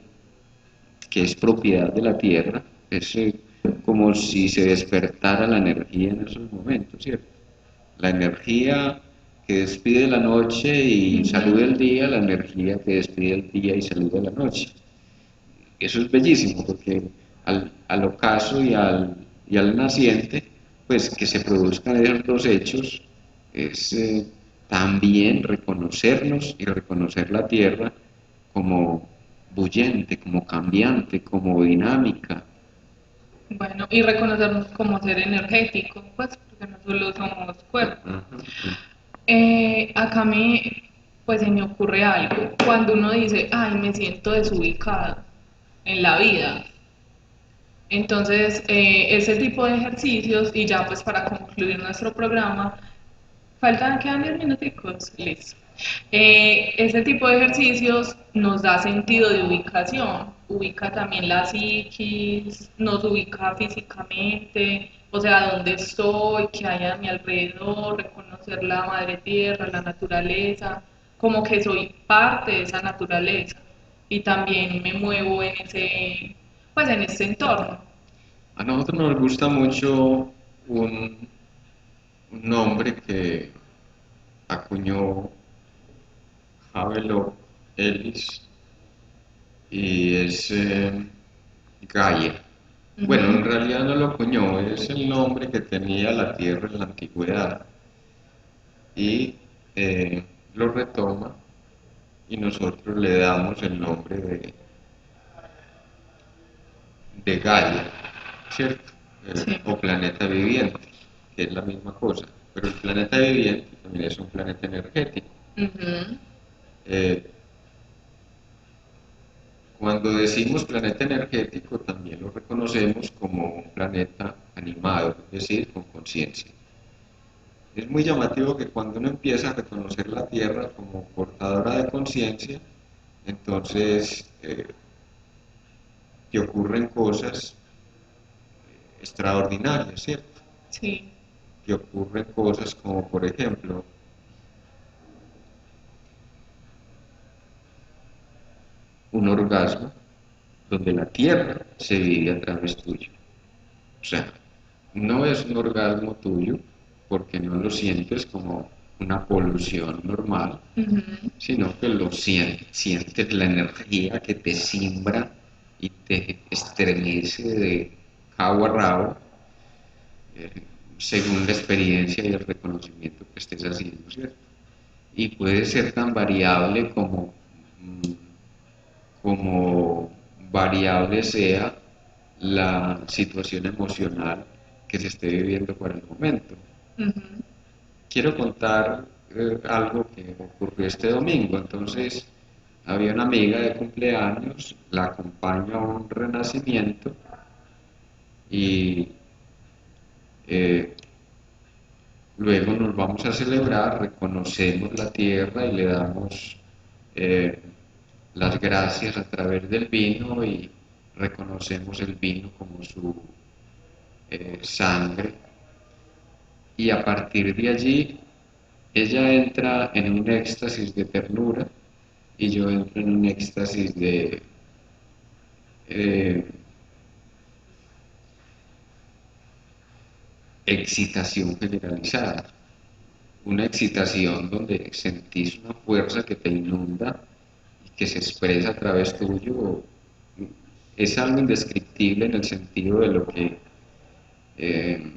que es propiedad de la Tierra, es como si se despertara la energía en esos momentos, ¿cierto? La energía que despide la noche y saluda Ujú. el día, la energía que despide el día y saluda la noche. Eso es bellísimo porque al ocaso y al naciente, pues que se produzcan esos dos hechos es también reconocernos y reconocer la tierra como bullente, como cambiante, como dinámica. Bueno, y reconocernos como ser energético, pues porque no solo somos cuerpo. Ajá. Acá pues se me ocurre algo. Cuando uno dice, ay, me siento desubicado en la vida. Entonces, ese tipo de ejercicios, y ya pues para concluir nuestro programa, quedan 10 minuticos, listo. Ese tipo de ejercicios nos da sentido de ubicación, ubica también la psiquis, nos ubica físicamente, o sea, dónde estoy, qué hay a mi alrededor, reconocer la madre tierra, la naturaleza, como que soy parte de esa naturaleza y también me muevo en pues en ese entorno. A nosotros nos gusta mucho un, un nombre que acuñó Havelock Ellis y es Gaia. Bueno, en Ujú. realidad no lo acuñó, es el nombre que tenía la Tierra en la antigüedad y eh, lo retoma y nosotros le damos el nombre de Gaia, ¿cierto? Sí. O planeta viviente, que es la misma cosa, pero el planeta viviente también es un planeta energético. Ujú. Eh, Cuando decimos planeta energético, también lo reconocemos como un planeta animado, es decir, con conciencia. Es muy llamativo que cuando uno empieza a reconocer la Tierra como portadora de conciencia, entonces que ocurren cosas extraordinarias, ¿cierto? Sí. Que ocurren cosas como, por ejemplo, un orgasmo donde la Tierra se vive a través tuyo. O sea, no es un orgasmo tuyo porque no lo sientes como una polución normal, Ujú. sino que lo sientes la energía que te simbra y te estremece de cabo a rabo, eh, según la experiencia y el reconocimiento que estés haciendo, ¿cierto? Y puede ser tan variable como variable sea la situación emocional que se esté viviendo por el momento. Ujú. Quiero contar algo que ocurrió este domingo. Entonces, había una amiga de cumpleaños, la acompaño a un renacimiento y eh, luego nos vamos a celebrar, reconocemos la tierra y le damos eh, las gracias a través del vino y reconocemos el vino como su sangre. Y a partir de allí ella entra en un éxtasis de ternura y yo entro en un éxtasis de eh, excitación generalizada. Una excitación donde sentís una fuerza que te inunda y que se expresa a través tuyo. Es algo indescriptible en el sentido de lo que eh,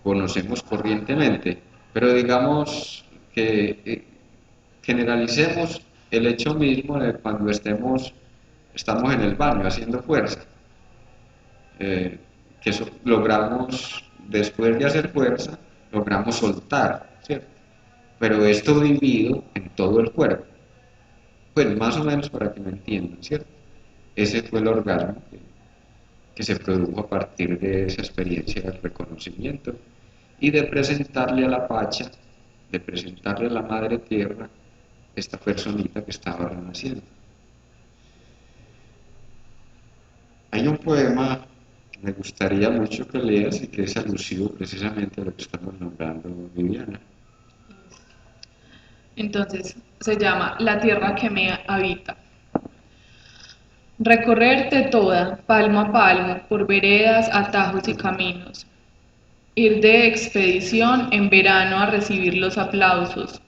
conocemos corrientemente, pero digamos que generalicemos el hecho mismo de cuando estamos en el baño haciendo fuerza, que eso logramos, después de hacer fuerza, logramos soltar, ¿cierto? Pero esto dividido en todo el cuerpo. Pues más o menos para que me entiendan, ¿cierto? Ese fue el orgasmo que se produjo a partir de esa experiencia del reconocimiento y de presentarle a la Pacha, de presentarle a la Madre Tierra esta personita que estaba renaciendo. Hay un poema que me gustaría mucho que leas y que es alusivo precisamente a lo que estamos nombrando, Viviana. Entonces, se llama La tierra que me habita. Recorrerte toda, palmo a palmo, por veredas, atajos y caminos. Ir de expedición en verano a recibir los aplausos,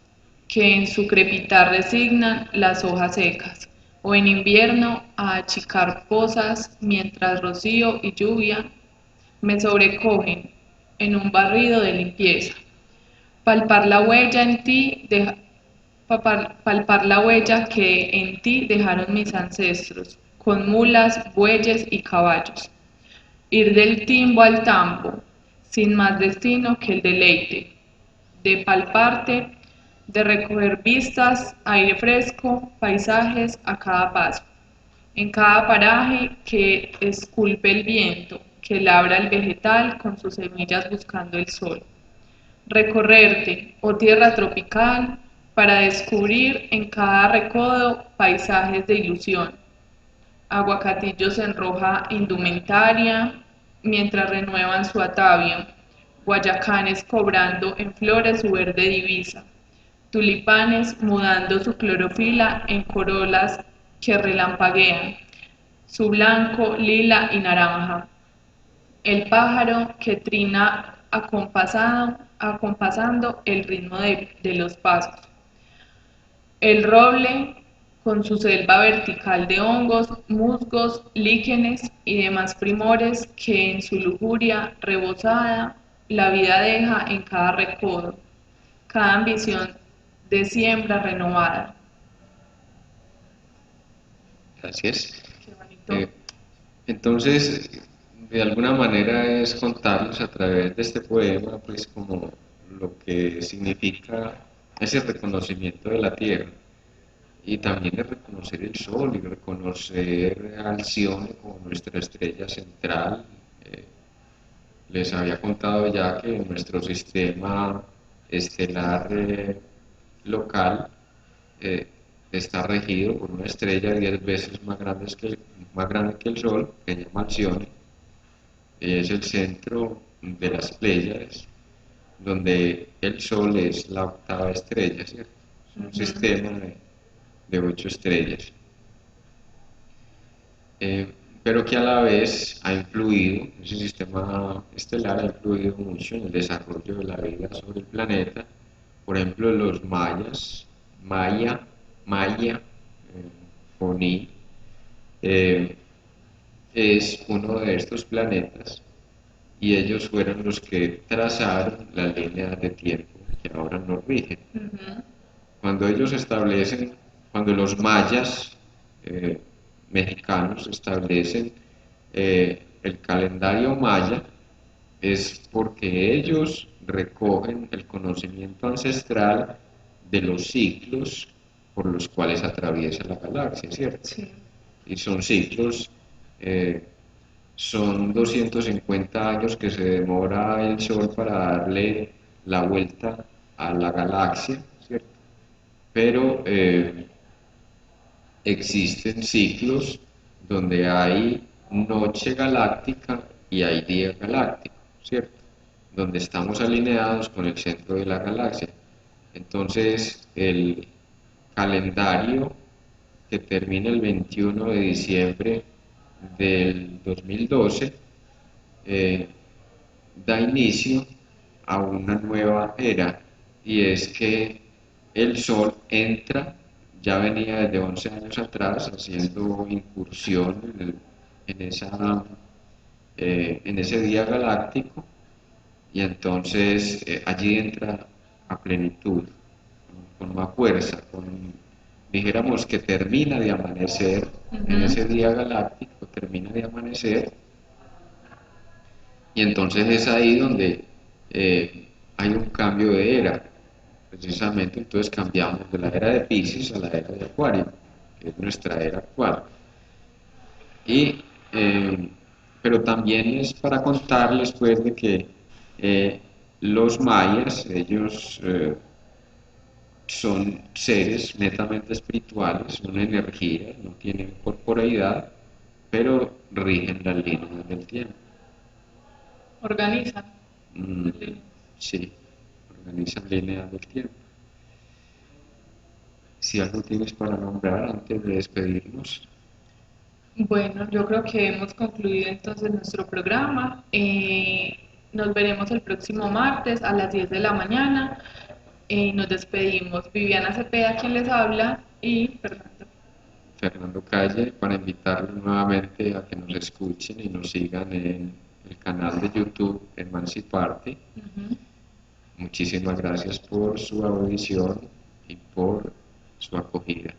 que en su crepitar resignan las hojas secas, o en invierno a achicar pozas, mientras rocío y lluvia me sobrecogen en un barrido de limpieza. Palpar la huella en ti, palpar la huella que en ti dejaron mis ancestros, con mulas, bueyes y caballos. Ir del timbo al tambo, sin más destino que el deleite, de palparte, de recoger vistas, aire fresco, paisajes a cada paso, en cada paraje que esculpe el viento, que labra el vegetal con sus semillas buscando el sol. Recorrerte, oh tierra tropical, para descubrir en cada recodo paisajes de ilusión. Aguacatillos en roja indumentaria, mientras renuevan su atavio. Guayacanes cobrando en flores su verde divisa. Tulipanes mudando su clorofila en corolas que relampaguean, su blanco, lila y naranja. El pájaro que trina acompasando el ritmo de los pasos. El roble con su selva vertical de hongos, musgos, líquenes y demás primores que en su lujuria rebosada la vida deja en cada recodo, cada ambición de siembra renovada. Gracias. Qué bonito. Entonces, de alguna manera es contarles a través de este poema, pues como lo que significa ese reconocimiento de la tierra y también el reconocer el sol y reconocer a Alcione como nuestra estrella central. Les había contado ya que nuestro sistema estelar local eh, está regido por una estrella 10 veces más grande que el Sol, que se llama Alcione, y es el centro de las Pléyades, donde el Sol es la octava estrella, ¿cierto? Es un sistema de 8 estrellas. Pero que a la vez ha influido, ese sistema estelar ha influido mucho en el desarrollo de la vida sobre el planeta. Por ejemplo, los mayas, Maya, Oni, es uno de estos planetas y ellos fueron los que trazaron la línea de tiempo que ahora nos rige. Cuando ellos establecen, cuando los mayas mexicanos establecen el calendario maya, es porque ellos recogen el conocimiento ancestral de los ciclos por los cuales atraviesa la galaxia, ¿cierto? Sí. Y son ciclos, son 250 años que se demora el Sol para darle la vuelta a la galaxia, ¿cierto? Pero existen ciclos donde hay noche galáctica y hay día galáctico, ¿cierto? Donde estamos alineados con el centro de la galaxia. Entonces, el calendario que termina el 21 de diciembre del 2012 da inicio a una nueva era, y es que el Sol entra, ya venía desde 11 años atrás haciendo incursión en ese día galáctico, y entonces allí entra a plenitud. con más fuerza, dijéramos que termina de amanecer, en ese día galáctico termina de amanecer, y entonces es ahí donde hay un cambio de era, precisamente. Entonces cambiamos de la era de Piscis a la era de Acuario, que es nuestra era actual. Y, pero también es para contarles pues de que los mayas, ellos son seres netamente espirituales, son energía, no tienen corporeidad, pero rigen las líneas del tiempo. Organizan. Mm, sí, organizan líneas del tiempo. Si algo tienes para nombrar antes de despedirnos. Bueno, yo creo que hemos concluido entonces nuestro programa. Nos veremos el próximo martes a las 10 de la mañana. Nos despedimos. Viviana Cepeda, quien les habla, y Fernando. Fernando Calle, para invitarlos nuevamente a que nos escuchen y nos sigan en el canal de YouTube Emanciparte. Muchísimas gracias por su audición y por su acogida.